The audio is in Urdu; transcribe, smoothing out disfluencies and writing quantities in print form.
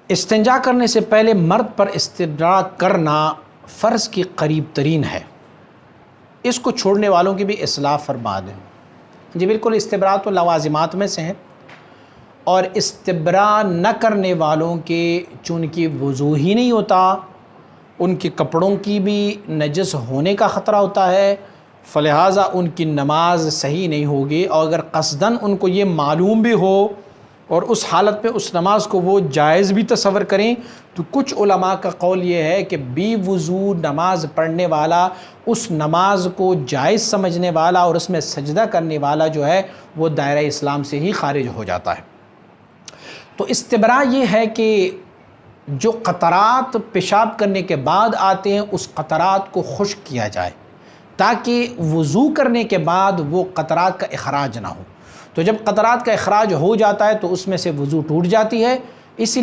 استنجا کرنے سے پہلے مرد پر استبراء کرنا فرض کی قریب ترین ہے، اس کو چھوڑنے والوں کی بھی اصلاح فرما دیں۔ جی بالکل، استبراء تو لوازمات میں سے ہیں، اور استبراء نہ کرنے والوں کے چونکہ وضو ہی نہیں ہوتا، ان کے کپڑوں کی بھی نجس ہونے کا خطرہ ہوتا ہے، فلہٰذا ان کی نماز صحیح نہیں ہوگی۔ اور اگر قصداً ان کو یہ معلوم بھی ہو اور اس حالت میں اس نماز کو وہ جائز بھی تصور کریں، تو کچھ علماء کا قول یہ ہے کہ بے وضو نماز پڑھنے والا، اس نماز کو جائز سمجھنے والا اور اس میں سجدہ کرنے والا جو ہے وہ دائرہ اسلام سے ہی خارج ہو جاتا ہے۔ تو استبراء یہ ہے کہ جو قطرات پیشاب کرنے کے بعد آتے ہیں اس قطرات کو خشک کیا جائے، تاکہ وضو کرنے کے بعد وہ قطرات کا اخراج نہ ہو۔ تو جب قطرات کا اخراج ہو جاتا ہے تو اس میں سے وضو ٹوٹ جاتی ہے، اسی